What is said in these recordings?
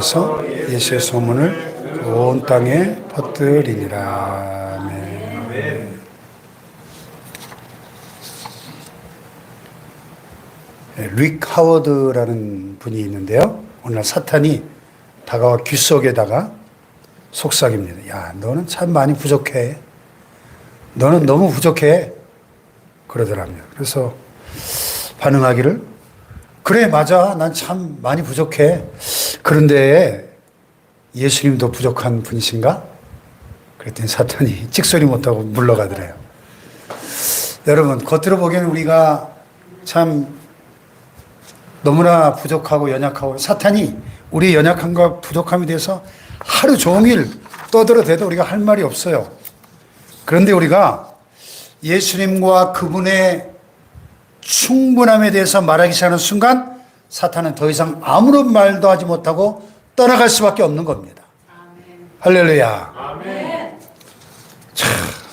그래서 예수의 소문을 온 땅에 퍼뜨리니라. 아멘. 릭 하워드라는 분이 있는데요. 오늘 사탄이 다가와 귀 속에다가 속삭입니다. 야, 너는 참 많이 부족해. 너는 너무 부족해. 그러더랍니다. 그래서 반응하기를, 그래, 맞아. 난 참 많이 부족해. 그런데 예수님도 부족한 분이신가? 그랬더니 사탄이 찍소리 못하고 물러가더래요. 여러분, 겉으로 보기에는 우리가 참 너무나 부족하고 연약하고, 사탄이 우리의 연약함과 부족함에 대해서 하루 종일 떠들어대도 우리가 할 말이 없어요. 그런데 우리가 예수님과 그분의 충분함에 대해서 말하기 시작하는 순간 사탄은 더 이상 아무런 말도 하지 못하고 떠나갈 수밖에 없는 겁니다. 아멘. 할렐루야. 아멘. 자,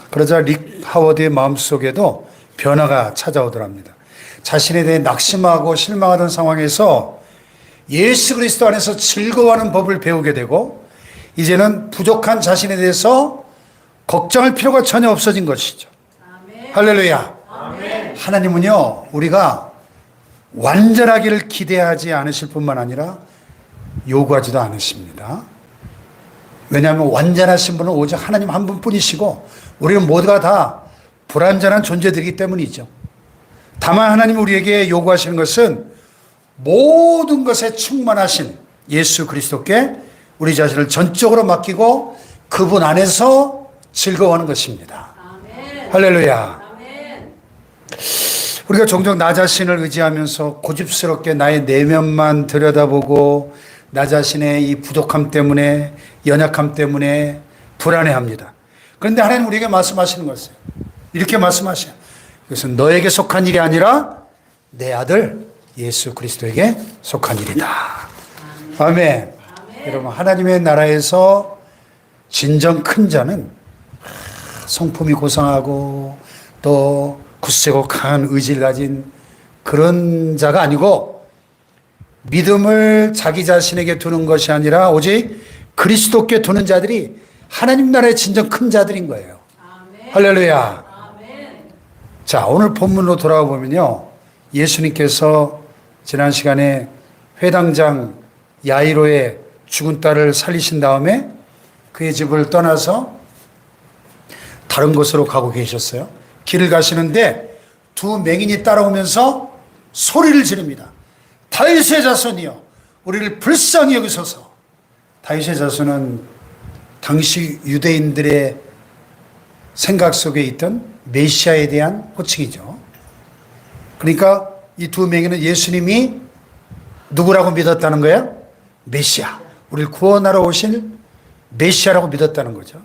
그러자 릭 하워드의 마음속에도 변화가 찾아오더랍니다. 자신에 대해 낙심하고 실망하던 상황에서 예수 그리스도 안에서 즐거워하는 법을 배우게 되고, 이제는 부족한 자신에 대해서 걱정할 필요가 전혀 없어진 것이죠. 아멘. 할렐루야. 아멘. 하나님은요, 우리가 완전하기를 기대하지 않으실 뿐만 아니라 요구하지도 않으십니다. 왜냐하면 완전하신 분은 오직 하나님 한 분뿐이시고 우리는 모두가 다 불완전한 존재들이기 때문이죠. 다만 하나님이 우리에게 요구하시는 것은 모든 것에 충만하신 예수 그리스도께 우리 자신을 전적으로 맡기고 그분 안에서 즐거워하는 것입니다. 아멘. 할렐루야. 아멘. 우리가 종종 나 자신을 의지하면서 고집스럽게 나의 내면만 들여다보고 나 자신의 이 부족함 때문에, 연약함 때문에 불안해합니다. 그런데 하나님 우리에게 말씀하시는 것은 이렇게 말씀하셔요. 이것은 너에게 속한 일이 아니라 내 아들 예수 그리스도에게 속한 일이다. 아멘. 아멘. 여러분, 하나님의 나라에서 진정 큰 자는 성품이 고상하고 또 굳세고 강한 의지를 가진 그런 자가 아니고, 믿음을 자기 자신에게 두는 것이 아니라 오직 그리스도께 두는 자들이 하나님 나라의 진정 큰 자들인 거예요. 아멘. 할렐루야. 아멘. 자, 오늘 본문으로 돌아와 보면요, 예수님께서 지난 시간에 회당장 야이로의 죽은 딸을 살리신 다음에 그의 집을 떠나서 다른 곳으로 가고 계셨어요. 길을 가시는데 두 맹인이 따라오면서 소리를 지릅니다. 다윗의 자손이여, 우리를 불쌍히 여기소서. 다윗의 자손은 당시 유대인들의 생각 속에 있던 메시아에 대한 호칭이죠. 그러니까 이 두 맹인은 예수님이 누구라고 믿었다는 거예요? 메시아, 우리를 구원하러 오실 메시아라고 믿었다는 거죠.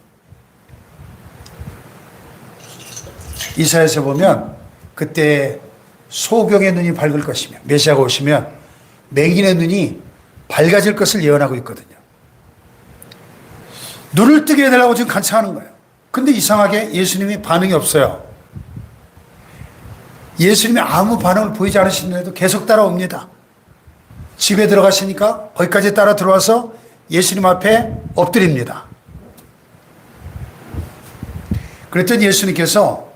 이사야서 보면 그때 소경의 눈이 밝을 것이며, 메시아가 오시면 맹인의 눈이 밝아질 것을 예언하고 있거든요. 눈을 뜨게 해달라고 지금 간청하는 거예요. 근데 이상하게 예수님이 반응이 없어요. 예수님이 아무 반응을 보이지 않으시는데도 계속 따라옵니다. 집에 들어가시니까 거기까지 따라 들어와서 예수님 앞에 엎드립니다. 그랬더니 예수님께서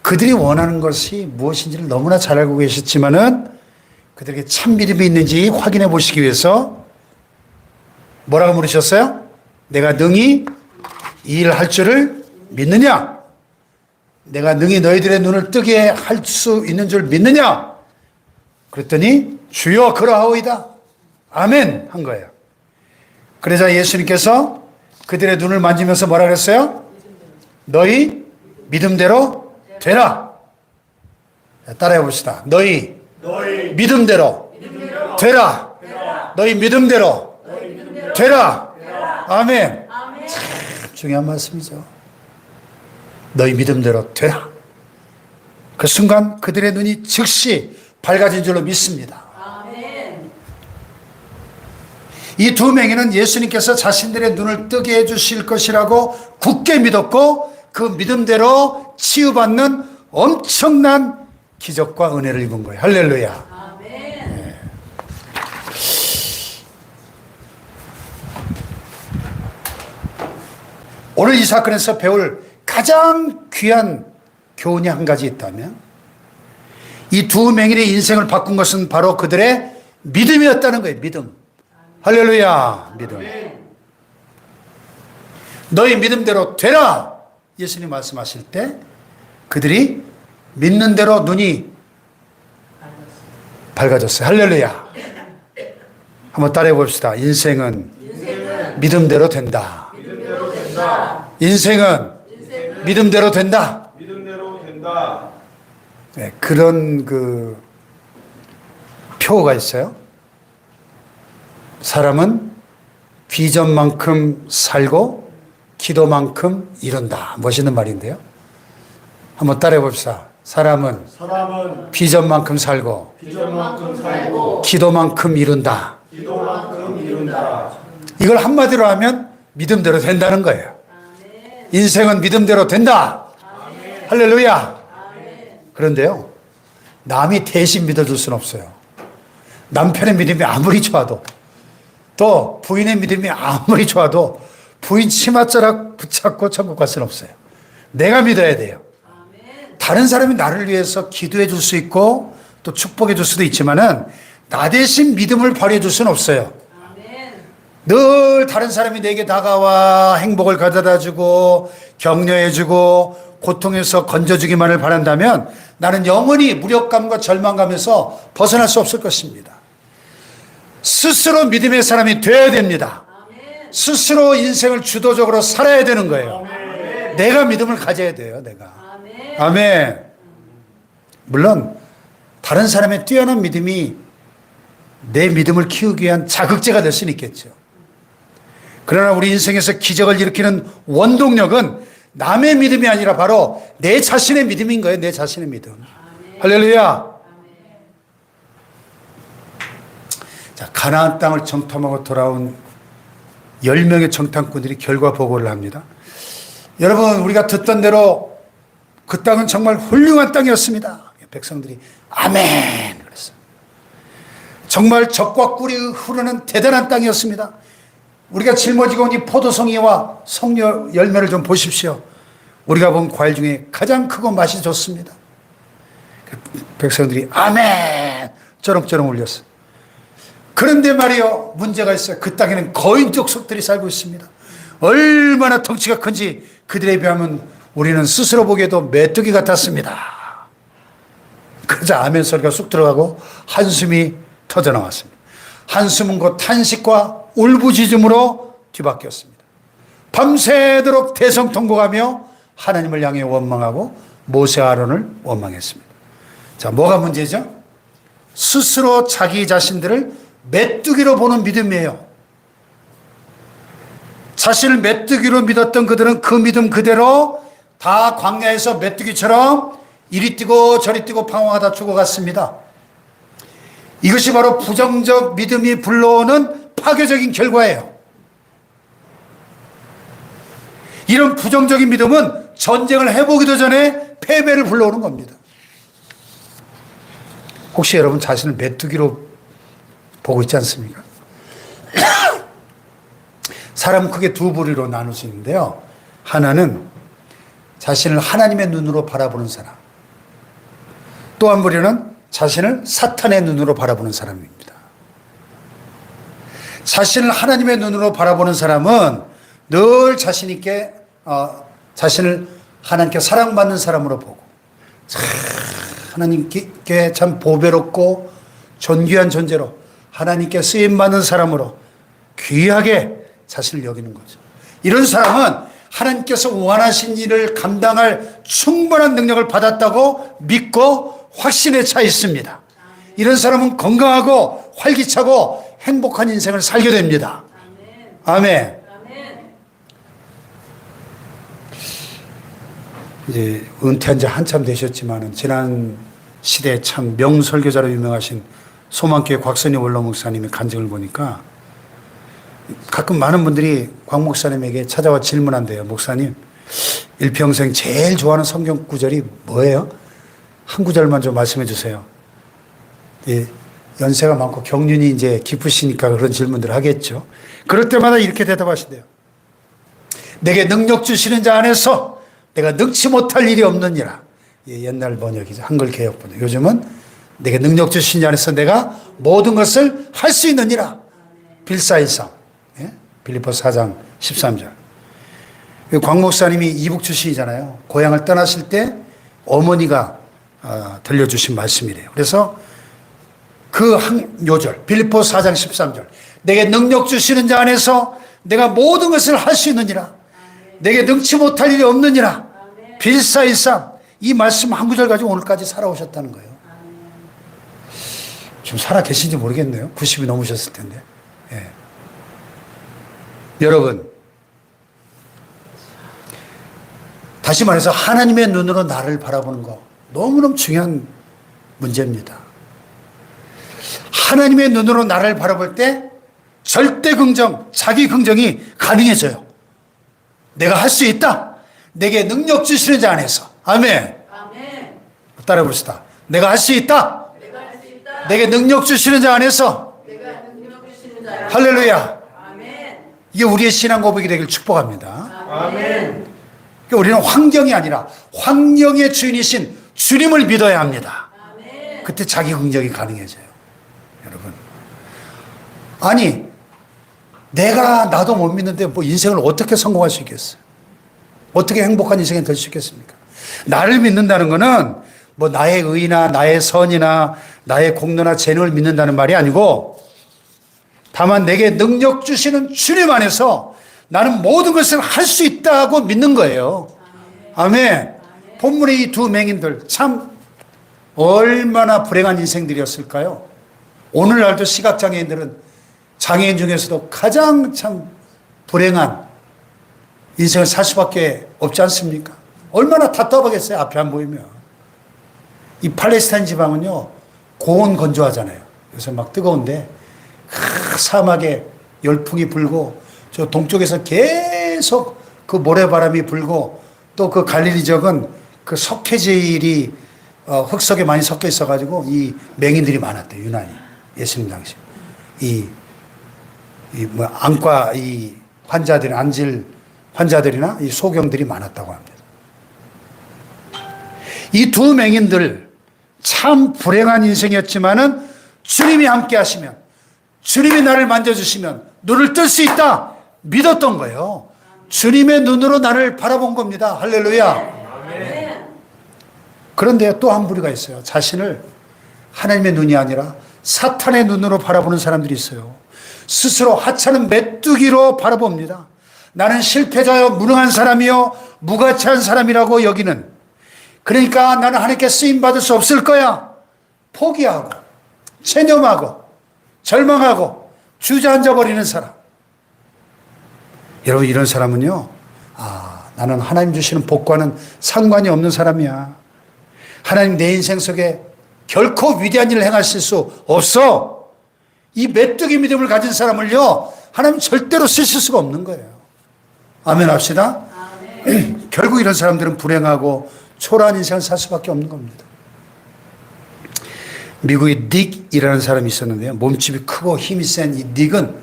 그들이 원하는 것이 무엇인지를 너무나 잘 알고 계셨지만은 그들에게 참 믿음이 있는지 확인해 보시기 위해서 뭐라고 물으셨어요? 내가 능히 이 일을 할 줄을 믿느냐? 내가 능히 너희들의 눈을 뜨게 할 수 있는 줄 믿느냐? 그랬더니 주여 그러하오이다. 아멘 한 거예요. 그러자 예수님께서 그들의 눈을 만지면서 뭐라 그랬어요? 너희 믿음대로 되라. 따라해 봅시다. 너희 믿음대로 되라. 너희 믿음대로 되라. 아멘. 참 중요한 말씀이죠. 너희 믿음대로 되라. 그 순간 그들의 눈이 즉시 밝아진 줄로 믿습니다. 이 두 맹인은 예수님께서 자신들의 눈을 뜨게 해주실 것이라고 굳게 믿었고 그 믿음대로 치유받는 엄청난 기적과 은혜를 입은 거예요. 할렐루야. 아멘. 네. 오늘 이 사건에서 배울 가장 귀한 교훈이 한 가지 있다면 이 두 맹인의 인생을 바꾼 것은 바로 그들의 믿음이었다는 거예요. 믿음. 할렐루야. 믿음. 너희 믿음대로 되라. 예수님 말씀하실 때 그들이 믿는 대로 눈이 밝아졌어요. 할렐루야. 한번 따라해 봅시다. 인생은 믿음대로 된다. 인생은 믿음대로 된다. 믿음대로 된다. 네, 그런 그 표어가 있어요. 사람은 비전만큼 살고 기도만큼 이룬다. 멋있는 말인데요. 한번 따라해 봅시다. 사람은 비전만큼 살고 기도만큼 이룬다. 이걸 한마디로 하면 믿음대로 된다는 거예요. 인생은 믿음대로 된다. 할렐루야. 그런데요, 남이 대신 믿어줄 수는 없어요. 남편의 믿음이 아무리 좋아도, 또 부인의 믿음이 아무리 좋아도 부인 치맛자락 붙잡고 천국 갈 수는 없어요. 내가 믿어야 돼요. 다른 사람이 나를 위해서 기도해 줄 수 있고 또 축복해 줄 수도 있지만은 나 대신 믿음을 발휘해 줄 수는 없어요. 늘 다른 사람이 내게 다가와 행복을 가져다 주고 격려해 주고 고통에서 건져주기만을 바란다면 나는 영원히 무력감과 절망감에서 벗어날 수 없을 것입니다. 스스로 믿음의 사람이 되어야 됩니다. 스스로 인생을 주도적으로 살아야 되는 거예요. 내가 믿음을 가져야 돼요. 내가. 아멘. 물론 다른 사람의 뛰어난 믿음이 내 믿음을 키우기 위한 자극제가 될 수는 있겠죠. 그러나 우리 인생에서 기적을 일으키는 원동력은 남의 믿음이 아니라 바로 내 자신의 믿음인 거예요. 내 자신의 믿음. 아멘. 할렐루야. 자, 가나안 땅을 정탐하고 돌아온 10명의 정탐꾼들이 결과 보고를 합니다. 여러분, 우리가 듣던 대로 그 땅은 정말 훌륭한 땅이었습니다. 백성들이 아멘 그랬어요. 정말 젖과 꿀이 흐르는 대단한 땅이었습니다. 우리가 짊어지고 온 이 포도송이와 성녀 열매를 좀 보십시오. 우리가 본 과일 중에 가장 크고 맛이 좋습니다. 백성들이 아멘 쩌렁쩌렁 울렸어요. 그런데 말이요, 문제가 있어요. 그 땅에는 거인 족속들이 살고 있습니다. 얼마나 덩치가 큰지 그들에 비하면 우리는 스스로 보기에도 메뚜기 같았습니다. 그러자 아멘 소리가 쑥 들어가고 한숨이 터져나왔습니다. 한숨은 곧 탄식과 울부짖음으로 뒤바뀌었습니다. 밤새도록 대성통곡하며 하나님을 향해 원망하고 모세 아론을 원망했습니다. 자, 뭐가 문제죠? 스스로 자기 자신들을 메뚜기로 보는 믿음이에요. 자신을 메뚜기로 믿었던 그들은 그 믿음 그대로 다 광야에서 메뚜기처럼 이리 뛰고 저리 뛰고 방황하다 죽어갔습니다. 이것이 바로 부정적 믿음이 불러오는 파괴적인 결과예요. 이런 부정적인 믿음은 전쟁을 해보기도 전에 패배를 불러오는 겁니다. 혹시 여러분 자신을 메뚜기로 보고 있지 않습니까? 사람은 크게 두 부류로 나눌 수 있는데요. 하나는 자신을 하나님의 눈으로 바라보는 사람. 또 한 부류는 자신을 사탄의 눈으로 바라보는 사람입니다. 자신을 하나님의 눈으로 바라보는 사람은 늘 자신 있게 자신을 하나님께 사랑받는 사람으로 보고 하나님께 참 보배롭고 존귀한 존재로 하나님께 쓰임받는 사람으로 귀하게 자신을 여기는 거죠. 이런 사람은 하나님께서 원하신 일을 감당할 충분한 능력을 받았다고 믿고 확신에 차 있습니다. 이런 사람은 건강하고 활기차고 행복한 인생을 살게 됩니다. 아멘. 이제 은퇴한 지 한참 되셨지만 지난 시대에 참 명설교자로 유명하신 소망교회 곽선희 원로 목사님의 간증을 보니까 가끔 많은 분들이 곽 목사님에게 찾아와 질문한대요. 목사님, 일평생 제일 좋아하는 성경 구절이 뭐예요? 한 구절만 좀 말씀해 주세요. 예, 연세가 많고 경륜이 이제 깊으시니까 그런 질문들을 하겠죠. 그럴 때마다 이렇게 대답하신대요. 내게 능력 주시는 자 안에서 내가 능치 못할 일이 없느니라. 옛날 번역이죠. 한글 개혁 번역. 요즘은 내게 능력 주신 자 안에서 내가 모든 것을 할 수 있느니라. 빌사이상. 빌립보서 4장 13절. 광 목사님이 이북 출신이잖아요. 고향을 떠나실 때 어머니가 들려주신 말씀이래요. 그래서 그 한 요절, 빌립보서 4장 13절. 내게 능력 주시는 자 안에서 내가 모든 것을 할 수 있느니라. 내게 능치 못할 일이 없느니라. 빌사이상. 이 말씀 한 구절 가지고 오늘까지 살아오셨다는 거예요. 지금 살아 계신지 모르겠네요. 90이 넘으셨을 텐데. 예. 여러분, 다시 말해서 하나님의 눈으로 나를 바라보는 거 너무너무 중요한 문제입니다. 하나님의 눈으로 나를 바라볼 때 절대 긍정, 자기 긍정이 가능해져요. 내가 할 수 있다. 내게 능력 주시는 자 안에서. 아멘. 아멘. 따라 봅시다. 내가 할 수 있다. 내가 할 수 있다. 내게 능력 주시는 자 안에서. 내가 능력 주시는 자. 할렐루야. 아멘. 이게 우리의 신앙 고백이 되길 축복합니다. 아멘. 그러니까 우리는 환경이 아니라 환경의 주인이신 주님을 믿어야 합니다. 아멘. 그때 자기 긍정이 가능해져요. 여러분. 아니, 나도 못 믿는데 뭐 인생을 어떻게 성공할 수 있겠어요? 어떻게 행복한 인생이 될 수 있겠습니까? 나를 믿는다는 것은 뭐 나의 의나 나의 선이나 나의 공로나 재능을 믿는다는 말이 아니고 다만 내게 능력 주시는 주님 안에서 나는 모든 것을 할 수 있다고 믿는 거예요. 아멘. 본문의 이 두 맹인들 참 얼마나 불행한 인생들이었을까요? 오늘날도 시각장애인들은 장애인 중에서도 가장 참 불행한 인생을 살 수밖에 없지 않습니까? 얼마나 답답하겠어요. 앞이 안 보이면. 이 팔레스타인 지방은요, 고온 건조하잖아요. 요새 막 뜨거운데, 사막에 열풍이 불고, 저 동쪽에서 계속 그 모래바람이 불고, 또 그 갈릴리 지역은 그 석회질이 흙속에 많이 섞여 있어가지고, 이 맹인들이 많았대요. 유난히. 예수님 당시. 안과 환자들, 안질 환자들이나 이 소경들이 많았다고 합니다. 이 두 맹인들 참 불행한 인생이었지만은 주님이 함께 하시면, 주님이 나를 만져주시면 눈을 뜰 수 있다 믿었던 거예요. 주님의 눈으로 나를 바라본 겁니다. 할렐루야. 그런데 또 한 부류가 있어요. 자신을 하나님의 눈이 아니라 사탄의 눈으로 바라보는 사람들이 있어요. 스스로 하찮은 메뚜기로 바라봅니다. 나는 실패자여 무능한 사람이요 무가치한 사람이라고 여기는, 그러니까 나는 하나님께 쓰임받을 수 없을 거야. 포기하고 체념하고 절망하고 주저앉아 버리는 사람. 여러분, 이런 사람은요, 나는 하나님 주시는 복과는 상관이 없는 사람이야. 하나님 내 인생 속에 결코 위대한 일을 행하실 수 없어. 이 메뚜기 믿음을 가진 사람을요, 하나님 절대로 쓰실 수가 없는 거예요. 아멘 합시다. 아멘. 결국 이런 사람들은 불행하고 초라한 인생을 살 수밖에 없는 겁니다. 미국의 닉이라는 사람이 있었는데요. 몸집이 크고 힘이 센 이 닉은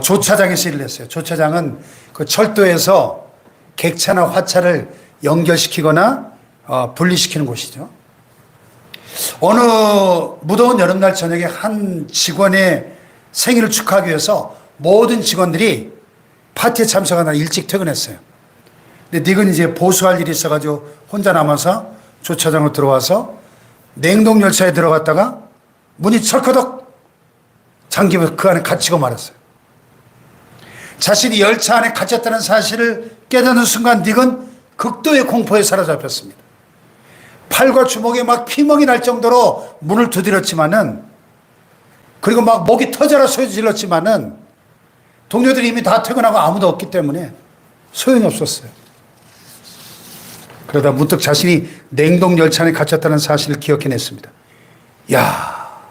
조차장에서 일을 했어요. 조차장은 그 철도에서 객차나 화차를 연결시키거나 분리시키는 곳이죠. 어느 무더운 여름날 저녁에 한 직원의 생일을 축하하기 위해서 모든 직원들이 파티에 참석하느라 일찍 퇴근했어요. 근데 닉은 이제 보수할 일이 있어가지고 혼자 남아서 조차장으로 들어와서 냉동열차에 들어갔다가 문이 철커덕 잠기면서 그 안에 갇히고 말았어요. 자신이 열차 안에 갇혔다는 사실을 깨닫는 순간 닉은 극도의 공포에 사로잡혔습니다. 팔과 주먹에 막 피멍이 날 정도로 문을 두드렸지만은, 그리고 막 목이 터져라 소리 질렀지만은 동료들이 이미 다 퇴근하고 아무도 없기 때문에 소용이 없었어요. 그러다 문득 자신이 냉동열차 안에 갇혔다는 사실을 기억해냈습니다. 야,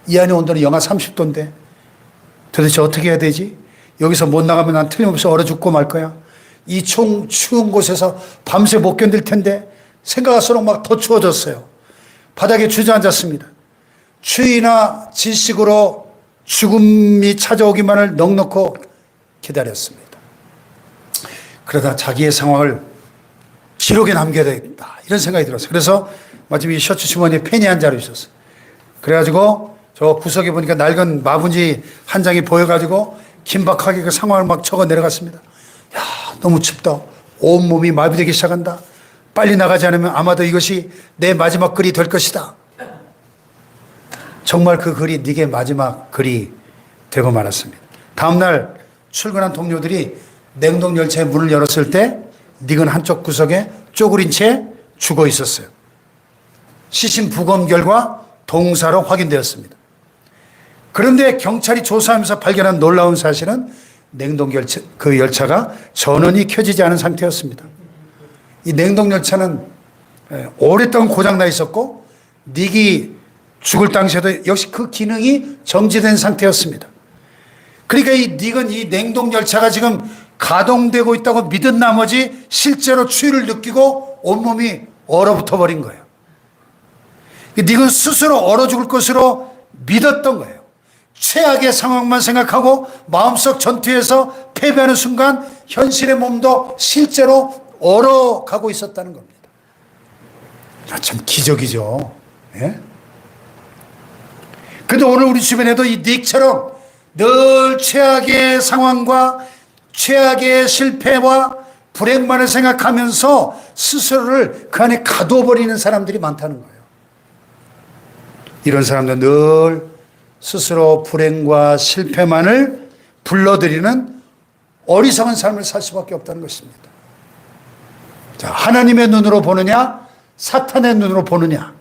이 안에 온도는 영하 30도인데 도대체 어떻게 해야 되지? 여기서 못 나가면 난 틀림없이 얼어 죽고 말 거야. 이 추운 곳에서 밤새 못 견딜 텐데 생각할수록 막 더 추워졌어요. 바닥에 주저앉았습니다. 추위나 질식으로 죽음이 찾아오기만을 넉넉히 기다렸습니다. 그러다 자기의 상황을 기록에 남겨야 되겠다 이런 생각이 들었어요. 그래서 마침 이 셔츠 주머니에 펜이 한 자루 있었어요. 그래가지고 저 구석에 보니까 낡은 마분지 한 장이 보여가지고 긴박하게 그 상황을 막 적어 내려갔습니다. 야, 너무 춥다. 온몸이 마비되기 시작한다. 빨리 나가지 않으면 아마도 이것이 내 마지막 글이 될 것이다. 정말 그 글이 네게 마지막 글이 되고 말았습니다. 다음날 출근한 동료들이 냉동열차의 문을 열었을 때 닉은 한쪽 구석에 쪼그린 채 죽어 있었어요. 시신 부검 결과 동사로 확인되었습니다. 그런데 경찰이 조사하면서 발견한 놀라운 사실은 냉동열차, 그 열차가 전원이 켜지지 않은 상태였습니다. 이 냉동열차는 오랫동안 고장나 있었고 닉이 죽을 당시에도 역시 그 기능이 정지된 상태였습니다. 그러니까 이 닉은 이 냉동열차가 지금 가동되고 있다고 믿은 나머지 실제로 추위를 느끼고 온몸이 얼어붙어 버린 거예요. 닉은 스스로 얼어 죽을 것으로 믿었던 거예요. 최악의 상황만 생각하고 마음속 전투에서 패배하는 순간 현실의 몸도 실제로 얼어가고 있었다는 겁니다. 참 기적이죠. 예? 그런데 오늘 우리 주변에도 이 닉처럼 늘 최악의 상황과 최악의 실패와 불행만을 생각하면서 스스로를 그 안에 가둬버리는 사람들이 많다는 거예요. 이런 사람들 늘 스스로 불행과 실패만을 불러들이는 어리석은 삶을 살 수밖에 없다는 것입니다. 자, 하나님의 눈으로 보느냐, 사탄의 눈으로 보느냐,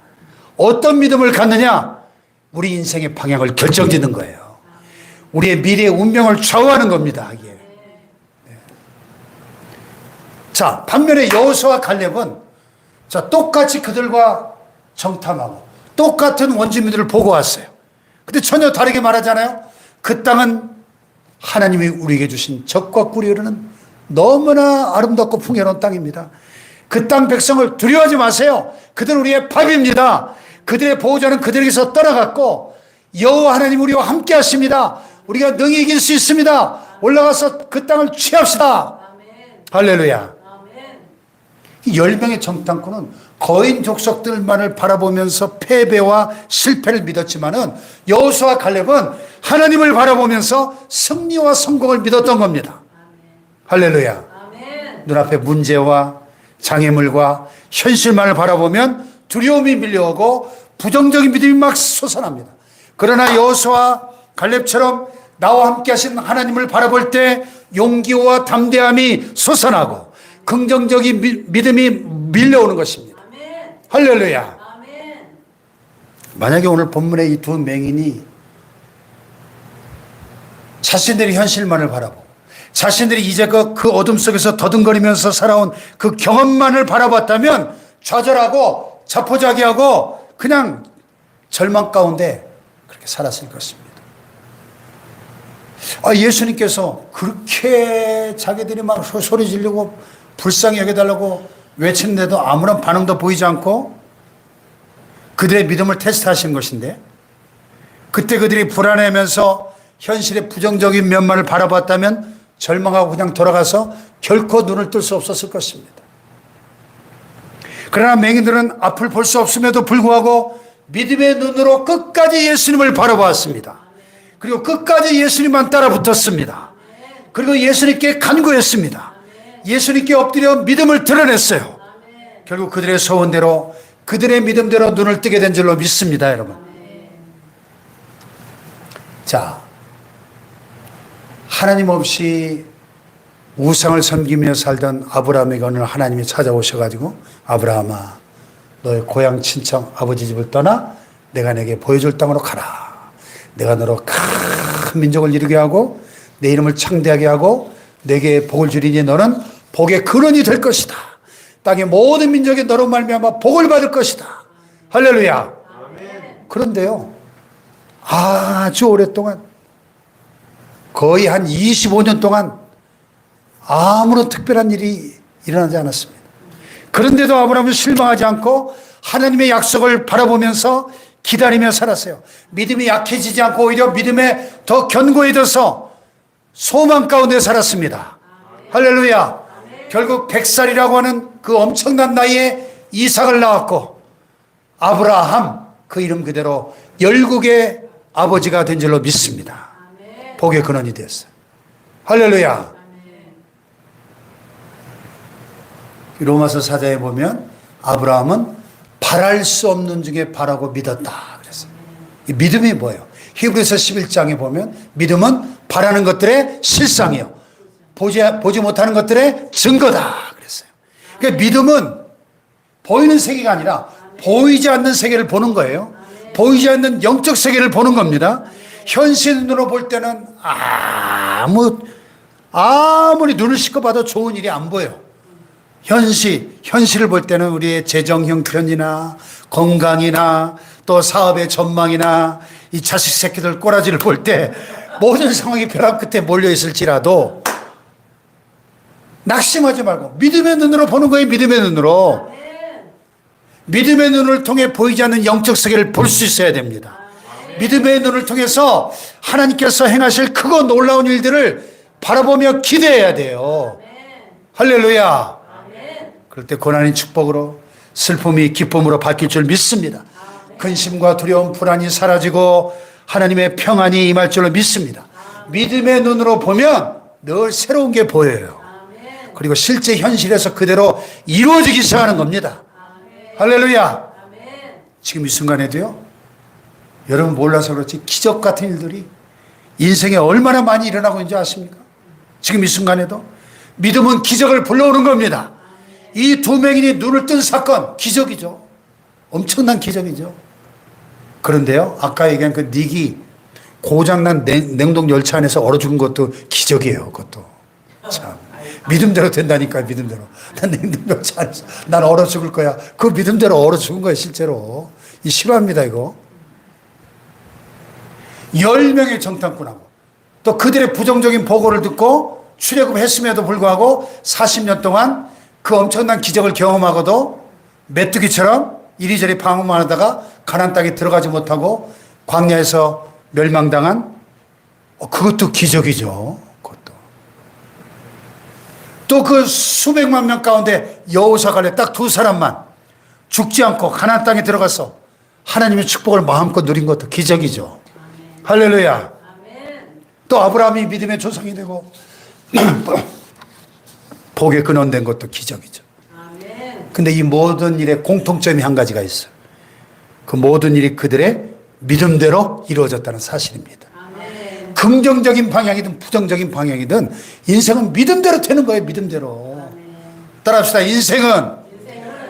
어떤 믿음을 갖느냐, 우리 인생의 방향을 결정짓는 거예요. 우리의 미래의 운명을 좌우하는 겁니다. 이게. 네. 자, 반면에 여호수아와 갈렙은 자, 똑같이 그들과 정탐하고 똑같은 원주민들을 보고 왔어요. 근데 전혀 다르게 말하잖아요. 그 땅은 하나님이 우리에게 주신 적과 꿀이 흐르는 너무나 아름답고 풍요로운 땅입니다. 그 땅 백성을 두려워하지 마세요. 그들은 우리의 밥입니다. 그들의 보호자는 그들에게서 떠나갔고 여호와 하나님 우리와 함께 하십니다. 우리가 능히 이길 수 있습니다. 올라가서 그 땅을 취합시다. 할렐루야. 이 10명의 정탐꾼은 거인 족속들만을 바라보면서 패배와 실패를 믿었지만은 여호수아와 갈렙은 하나님을 바라보면서 승리와 성공을 믿었던 겁니다. 할렐루야. 눈앞에 문제와 장애물과 현실만을 바라보면 두려움이 밀려오고 부정적인 믿음이 막 솟아납니다. 그러나 여호수아와 갈렙처럼 나와 함께 하신 하나님을 바라볼 때 용기와 담대함이 솟아나고 긍정적인 믿음이 밀려오는 것입니다. 할렐루야. 만약에 오늘 본문의 이 두 맹인이 자신들의 현실만을 바라보고 자신들이 이제 그 어둠 속에서 더듬거리면서 살아온 그 경험만을 바라봤다면 좌절하고 자포자기하고 그냥 절망 가운데 그렇게 살았을 것입니다. 예수님께서 그렇게 자기들이 막 소리 지르고 불쌍히 여겨달라고 외치는데도 아무런 반응도 보이지 않고 그들의 믿음을 테스트하신 것인데 그때 그들이 불안해하면서 현실의 부정적인 면만을 바라봤다면 절망하고 그냥 돌아가서 결코 눈을 뜰 수 없었을 것입니다. 그러나 맹인들은 앞을 볼 수 없음에도 불구하고 믿음의 눈으로 끝까지 예수님을 바라보았습니다. 그리고 끝까지 예수님만 따라 붙었습니다. 그리고 예수님께 간구했습니다. 예수님께 엎드려 믿음을 드러냈어요. 결국 그들의 소원대로 그들의 믿음대로 눈을 뜨게 된 줄로 믿습니다, 여러분. 자, 하나님 없이 우상을 섬기며 살던 아브라함에게 오늘 하나님이 찾아오셔가지고 아브라함아 너의 고향 친척 아버지 집을 떠나 내가 내게 보여줄 땅으로 가라. 내가 너로 큰 민족을 이루게 하고 내 이름을 창대하게 하고 내게 복을 주리니 너는 복의 근원이 될 것이다. 땅의 모든 민족이 너로 말미암아 복을 받을 것이다. 할렐루야. 그런데요 아주 오랫동안 거의 한 25년 동안 아무런 특별한 일이 일어나지 않았습니다. 그런데도 아브라함은 실망하지 않고 하나님의 약속을 바라보면서 기다리며 살았어요. 믿음이 약해지지 않고 오히려 믿음에 더 견고해져서 소망 가운데 살았습니다. 할렐루야. 결국 100살이라고 하는 그 엄청난 나이에 이삭을 낳았고 아브라함 그 이름 그대로 열국의 아버지가 된 줄로 믿습니다. 복의 근원이 됐어요. 할렐루야. 로마서 4장에 보면 아브라함은 바랄 수 없는 중에 바라고 믿었다 그랬어요. 이 믿음이 뭐예요? 히브리서 11장에 보면 믿음은 바라는 것들의 실상이요 보지 못하는 것들의 증거다 그랬어요. 그러니까 믿음은 보이는 세계가 아니라 보이지 않는 세계를 보는 거예요. 보이지 않는 영적 세계를 보는 겁니다. 현실 눈으로 볼 때는 아무리 눈을 씻고 봐도 좋은 일이 안 보여요. 현실을 볼 때는 우리의 재정 형편이나 건강이나 또 사업의 전망이나 이 자식 새끼들 꼬라지를 볼 때 모든 상황이 벼랑 끝에 몰려 있을지라도 낙심하지 말고 믿음의 눈으로 보는 거예요. 믿음의 눈으로. 믿음의 눈을 통해 보이지 않는 영적 세계를 볼 수 있어야 됩니다. 믿음의 눈을 통해서 하나님께서 행하실 크고 놀라운 일들을 바라보며 기대해야 돼요. 할렐루야. 그럴 때 고난이 축복으로 슬픔이 기쁨으로 바뀔 줄 믿습니다. 근심과 두려움, 불안이 사라지고 하나님의 평안이 임할 줄로 믿습니다. 믿음의 눈으로 보면 늘 새로운 게 보여요. 그리고 실제 현실에서 그대로 이루어지기 시작하는 겁니다. 할렐루야. 지금 이 순간에도요, 여러분 몰라서 그렇지 기적 같은 일들이 인생에 얼마나 많이 일어나고 있는지 아십니까? 지금 이 순간에도 믿음은 기적을 불러오는 겁니다. 이 두 맹인이 눈을 뜬 사건 기적이죠. 엄청난 기적이죠. 그런데요, 아까 얘기한 그 닉이 고장난 냉동 열차 안에서 얼어 죽은 것도 기적이에요. 그것도 참 믿음대로 된다니까요. 믿음대로. 난 냉동 열차 안에서 난 얼어 죽을 거야. 그 믿음대로 얼어 죽은 거예요. 실제로. 이 실화입니다. 이거 10명의 정탐꾼하고 또 그들의 부정적인 보고를 듣고 출애굽했음에도 불구하고 40년 동안 그 엄청난 기적을 경험하고도 메뚜기처럼 이리저리 방황만 하다가 가나안 땅에 들어가지 못하고 광야에서 멸망당한 그것도 기적이죠. 그것도. 또 그 수백만 명 가운데 여호사갈에 딱 두 사람만 죽지 않고 가나안 땅에 들어가서 하나님의 축복을 마음껏 누린 것도 기적이죠. 할렐루야. 또 아브라함이 믿음의 조상이 되고 복의 근원된 것도 기적이죠. 근데 이 모든 일에 공통점이 한 가지가 있어요. 그 모든 일이 그들의 믿음대로 이루어졌다는 사실입니다. 긍정적인 방향이든 부정적인 방향이든 인생은 믿음대로 되는 거예요. 믿음대로. 따라합시다. 인생은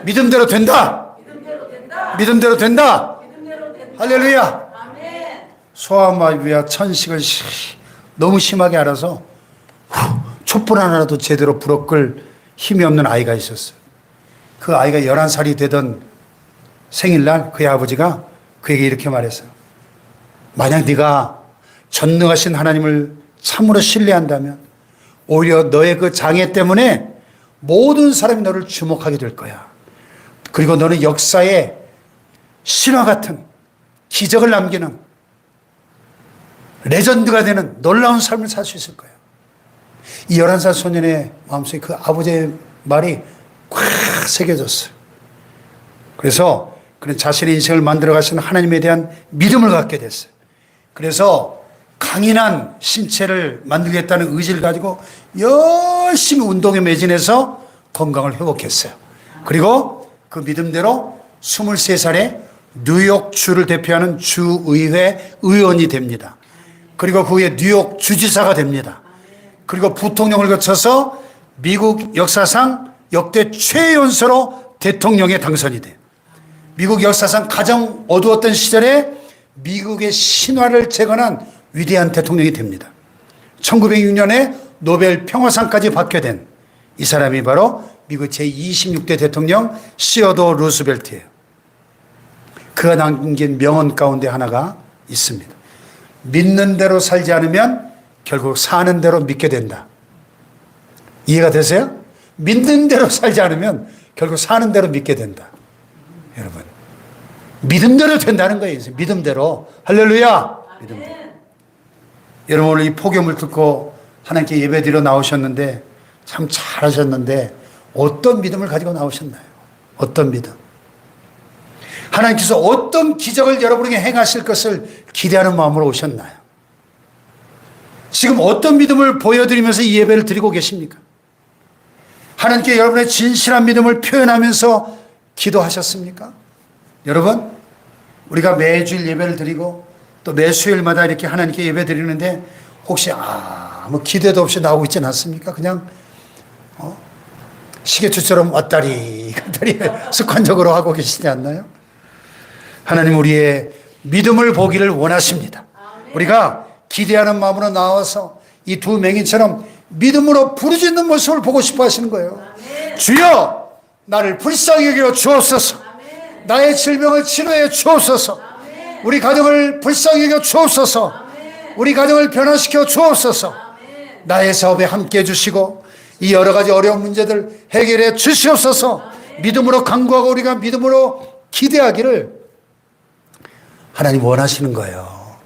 믿음대로 된다. 믿음대로 된다. 할렐루야. 소아마비와 천식을 너무 심하게 알아서 촛불 하나라도 제대로 불어끌 힘이 없는 아이가 있었어요. 그 아이가 11살이 되던 생일날 그의 아버지가 그에게 이렇게 말했어요. 만약 네가 전능하신 하나님을 참으로 신뢰한다면 오히려 너의 그 장애 때문에 모든 사람이 너를 주목하게 될 거야. 그리고 너는 역사에 신화 같은 기적을 남기는 레전드가 되는 놀라운 삶을 살 수 있을 거야. 이 11살 소년의 마음속에 그 아버지의 말이 꽉 새겨졌어요. 그래서 그는 자신의 인생을 만들어 가시는 하나님에 대한 믿음을 갖게 됐어요. 그래서 강인한 신체를 만들겠다는 의지를 가지고 열심히 운동에 매진해서 건강을 회복했어요. 그리고 그 믿음대로 23살에 뉴욕주를 대표하는 주의회 의원이 됩니다. 그리고 그 후에 뉴욕 주지사가 됩니다. 그리고 부통령을 거쳐서 미국 역사상 역대 최연소로 대통령에 당선이 돼요. 미국 역사상 가장 어두웠던 시절에 미국의 신화를 재건한 위대한 대통령이 됩니다. 1906년에 노벨 평화상까지 받게 된 이 사람이 바로 미국 제26대 대통령 시어도 루스벨트예요. 그가 남긴 명언 가운데 하나가 있습니다. 믿는 대로 살지 않으면 결국 사는 대로 믿게 된다. 이해가 되세요? 믿는 대로 살지 않으면 결국 사는 대로 믿게 된다. 여러분, 믿음대로 된다는 거예요. 믿음대로. 할렐루야. 믿음대로. 여러분 오늘 이 폭염을 듣고 하나님께 예배드려 나오셨는데 참 잘하셨는데 어떤 믿음을 가지고 나오셨나요? 어떤 믿음? 하나님께서 어떤 기적을 여러분에게 행하실 것을 기대하는 마음으로 오셨나요? 지금 어떤 믿음을 보여드리면서 이 예배를 드리고 계십니까? 하나님께 여러분의 진실한 믿음을 표현하면서 기도하셨습니까? 여러분, 우리가 매주일 예배를 드리고 또 매 수요일마다 이렇게 하나님께 예배 드리는데 혹시 아무 기대도 없이 나오고 있지는 않습니까? 그냥 시계추처럼 왔다리 갔다리 습관적으로 하고 계시지 않나요? 하나님 우리의 믿음을 보기를 원하십니다. 우리가 기대하는 마음으로 나와서 이 두 맹인처럼 믿음으로 부르짖는 모습을 보고 싶어 하시는 거예요. 주여 나를 불쌍히 여겨 주옵소서. 나의 질병을 치료해 주옵소서. 우리 가정을 불쌍히 여겨 주옵소서. 우리 가정을 변화시켜 주옵소서. 나의 사업에 함께 해주시고 이 여러 가지 어려운 문제들 해결해 주시옵소서. 믿음으로 간구하고 우리가 믿음으로 기대하기를 하나님 원하시는 거예요.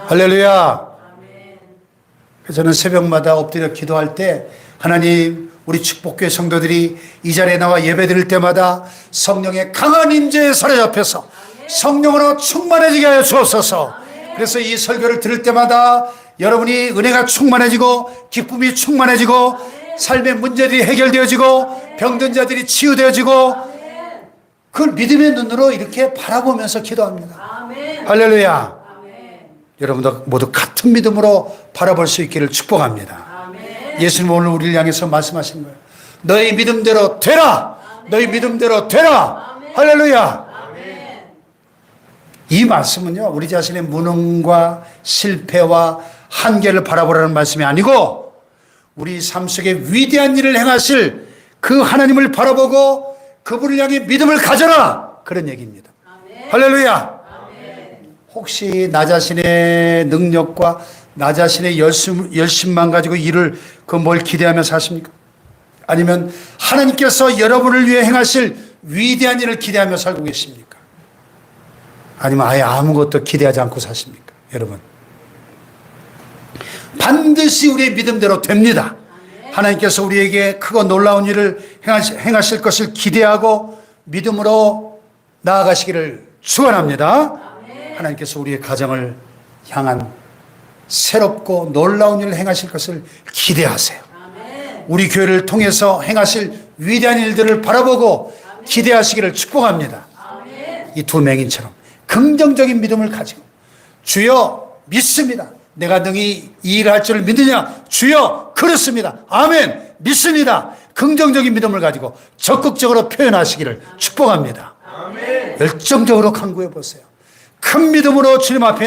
할렐루야. 저는 새벽마다 엎드려 기도할 때 하나님 우리 축복교회 성도들이 이 자리에 나와 예배 드릴 때마다 성령의 강한 임재에 사로잡혀서 성령으로 충만해지게 하여 주옵소서. 그래서 이 설교를 들을 때마다 여러분이 은혜가 충만해지고 기쁨이 충만해지고 삶의 문제들이 해결되어지고 병든 자들이 치유되어지고 그걸 믿음의 눈으로 이렇게 바라보면서 기도합니다. 할렐루야. 여러분도 모두 같은 믿음으로 바라볼 수 있기를 축복합니다. 예수님 오늘 우리를 향해서 말씀하시는 거예요. 너희 믿음대로 되라. 너희 믿음대로 되라. 할렐루야. 이 말씀은요, 우리 자신의 무능과 실패와 한계를 바라보라는 말씀이 아니고 우리 삶 속에 위대한 일을 행하실 그 하나님을 바라보고 그분을 향해 믿음을 가져라. 그런 얘기입니다. 할렐루야. 혹시 나 자신의 능력과 나 자신의 열심만 가지고 일을 뭘 기대하며 사십니까? 아니면 하나님께서 여러분을 위해 행하실 위대한 일을 기대하며 살고 계십니까? 아니면 아예 아무것도 기대하지 않고 사십니까? 여러분, 반드시 우리의 믿음대로 됩니다. 하나님께서 우리에게 크고 놀라운 일을 행하실 것을 기대하고 믿음으로 나아가시기를 축원합니다. 하나님께서 우리의 가정을 향한 새롭고 놀라운 일을 행하실 것을 기대하세요. 우리 교회를 통해서 행하실 위대한 일들을 바라보고 기대하시기를 축복합니다. 이 두 맹인처럼 긍정적인 믿음을 가지고 주여 믿습니다. 내가 능히 이 일을 할 줄을 믿느냐? 주여 그렇습니다. 아멘. 믿습니다. 긍정적인 믿음을 가지고 적극적으로 표현하시기를 축복합니다. 열정적으로 간구해 보세요. 큰 믿음으로 주님 앞에